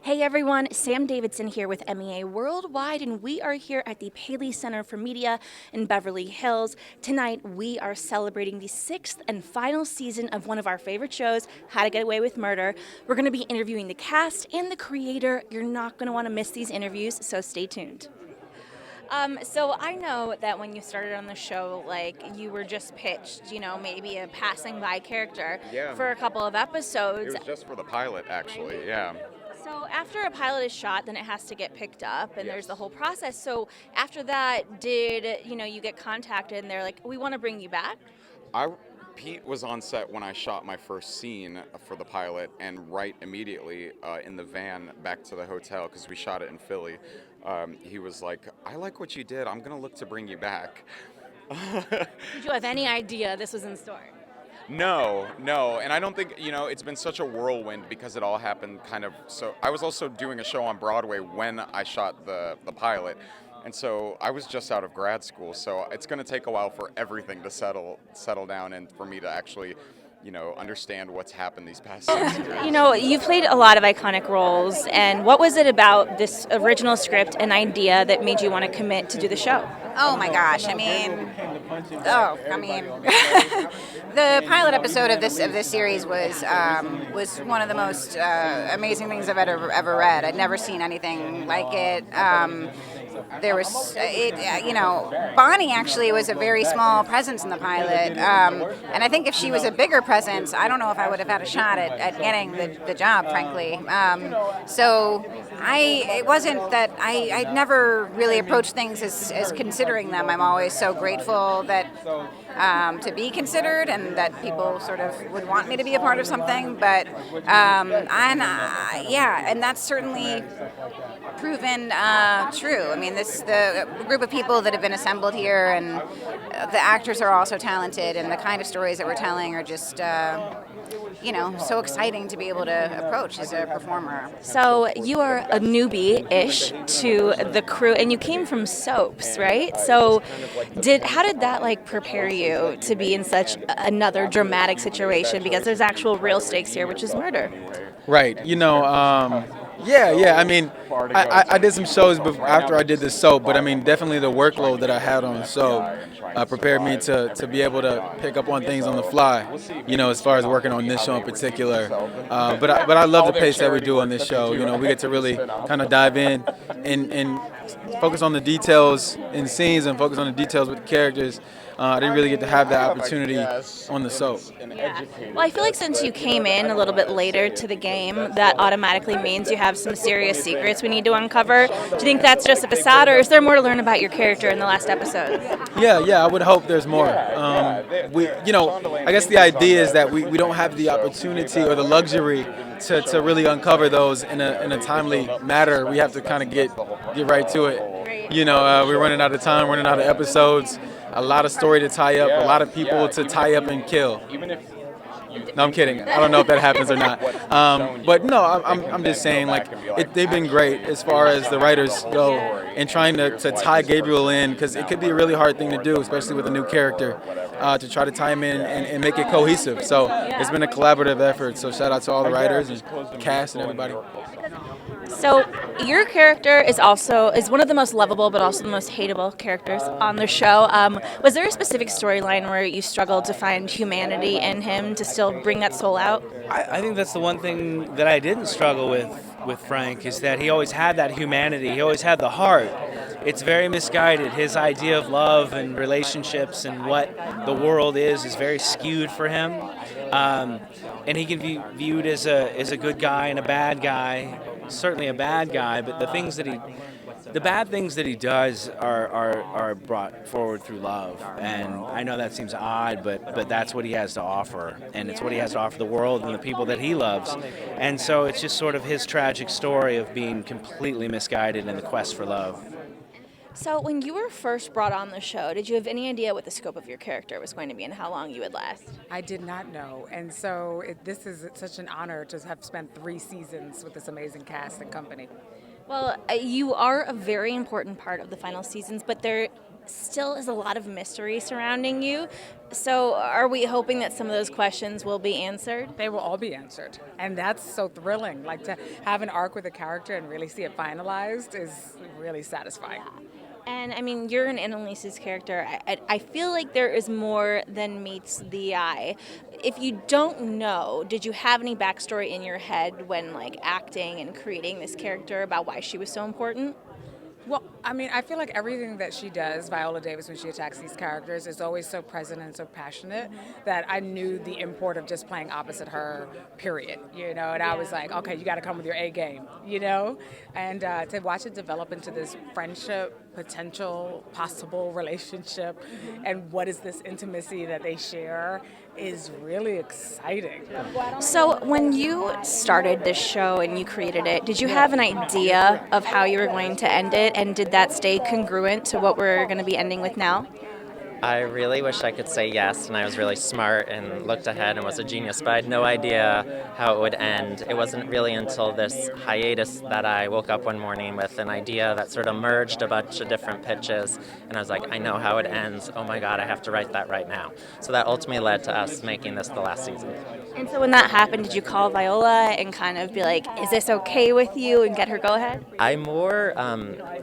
Hey everyone, Sam Davidson here with MEA Worldwide, and we are here at the Paley Center for Media in Beverly Hills. Tonight, we are celebrating the 6th and final season of one of our favorite shows, How to Get Away with Murder. We're going to be interviewing the cast and the creator. You're not going to want to miss these interviews, so stay tuned. So I know that when you started on the show, like you were just pitched, maybe a passing by character Yeah. for a couple of It episodes. was just for the pilot, actually. Yeah. So after a pilot is shot, then it has to get picked up, and there's the whole process. So after that, did you get contacted, and they're like, "We want to bring you back"? I Pete was on set when I shot my first scene for the pilot, and right immediately in the van back to the hotel because we shot it in Philly. He was like, "I like what you did. I'm gonna look to bring you back." Did you have any idea this was in store? No, and I don't think, it's been such a whirlwind because it all happened kind of, so I was also doing a show on Broadway when I shot the pilot, and so I was just out of grad school, so it's going to take a while for everything to settle down and for me to actually, understand what's happened these past 6 years. You played a lot of iconic roles, and what was it about this original script and idea that made you want to commit to do the show? Oh my gosh! The pilot episode of this series was one of the most amazing things I've ever read. I'd never seen anything like it. Bonnie actually was a very small presence in the pilot, and I think if she was a bigger presence, I don't know if I would have had a shot at getting the job, frankly. It wasn't that I'd never really approached things as considering them. I'm always so grateful that to be considered and that people sort of would want me to be a part of something. But and that's certainly proven true. I mean, the group of people that have been assembled here, and the actors are also talented, and the kind of stories that we're telling are just so exciting to be able to approach as a performer. So you are a newbie-ish to the crew, and you came from soaps, right? So how did that prepare you to be in such another dramatic situation? Because there's actual real stakes here, which is murder. Right. Yeah. I mean, I did some shows after I did the soap, but I mean, definitely the workload that I had on the soap prepared me to be able to pick up on things on the fly, as far as working on this show in particular. But I love the pace that we do on this show. We get to really kind of dive in and focus on the details in scenes and focus on the details with the characters. I didn't really get to have that opportunity on the soap. Yeah. Well, I feel like since you came in a little bit later to the game, that automatically means you have some serious secrets we need to uncover. Do you think that's just a facade, or is there more to learn about your character in the last episode? Yeah, I would hope there's more. I guess the idea is that we don't have the opportunity or the luxury to really uncover those in a timely manner. We have to kind of get right to it. We're running out of time, running out of episodes. A lot of story to tie up, a lot of people to tie up and kill. No, I'm kidding. I don't know if that happens or not. But no, I'm just saying, they've been great as far as the writers go and trying to tie Gabriel in, because it could be a really hard thing to do, especially with a new character, to try to tie him in and make it cohesive. So it's been a collaborative effort. So shout out to all the writers and the cast and everybody. So your character is one of the most lovable but also the most hateable characters on the show. Was there a specific storyline where you struggled to find humanity in him to still bring that soul out? I think that's the one thing that I didn't struggle with Frank, is that he always had that humanity. He always had the heart. It's very misguided. His idea of love and relationships and what the world is very skewed for him. And he can be viewed as a good guy and a bad guy. Certainly a bad guy, but the bad things that he does are brought forward through love. And I know that seems odd, but that's what he has to offer, and it's what he has to offer the world and the people that he loves. And so it's just sort of his tragic story of being completely misguided in the quest for love. So when you were first brought on the show, did you have any idea what the scope of your character was going to be and how long you would last? I did not know, and so this is such an honor to have spent 3 seasons with this amazing cast and company. Well, you are a very important part of the final seasons, but still is a lot of mystery surrounding you. So are we hoping that some of those questions will be answered? They will all be answered. And that's so thrilling. Like to have an arc with a character and really see it finalized is really satisfying. And I mean, you're an Annalise's character. I feel like there is more than meets the eye. If you don't know, did you have any backstory in your head when like acting and creating this character about why she was so important? Well, I mean, I feel like everything that she does, Viola Davis, when she attacks these characters, is always so present and so passionate that I knew the import of just playing opposite her, period, and I was like, okay, you got to come with your A game, and to watch it develop into this friendship, potential, possible relationship, and what is this intimacy that they share is really exciting. So when you started this show and you created it, did you have an idea of how you were going to end it, and did that stay congruent to what we're going to be ending with now? I really wish I could say yes, and I was really smart and looked ahead and was a genius, but I had no idea how it would end. It wasn't really until this hiatus that I woke up one morning with an idea that sort of merged a bunch of different pitches, and I was like, I know how it ends. Oh my God, I have to write that right now. So that ultimately led to us making this the last season. And so when that happened, did you call Viola and kind of be like, is this okay with you, and get her go-ahead? I more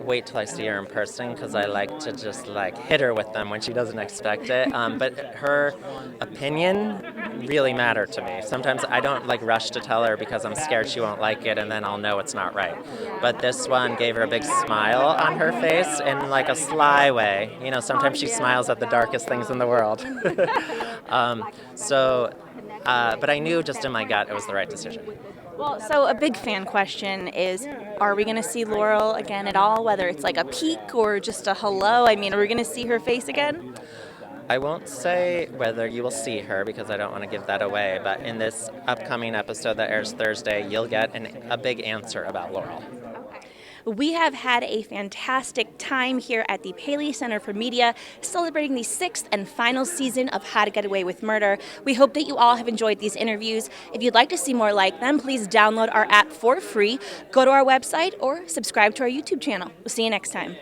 wait till I see her in person because I like to just hit her with them when she doesn't expect it. But her opinion really mattered to me. Sometimes I don't rush to tell her because I'm scared she won't like it, and then I'll know it's not right. But this one gave her a big smile on her face in a sly way. Sometimes she smiles at the darkest things in the world. But I knew just in my gut it was the right decision. Well, so a big fan question is, are we going to see Laurel again at all, whether it's like a peek or just a hello? I mean, are we going to see her face again? I won't say whether you will see her because I don't want to give that away, but in this upcoming episode that airs Thursday, you'll get a big answer about Laurel. We have had a fantastic time here at the Paley Center for Media, celebrating the 6th and final season of How to Get Away with Murder. We hope that you all have enjoyed these interviews. If you'd like to see more like them, please download our app for free, go to our website, or subscribe to our YouTube channel. We'll see you next time.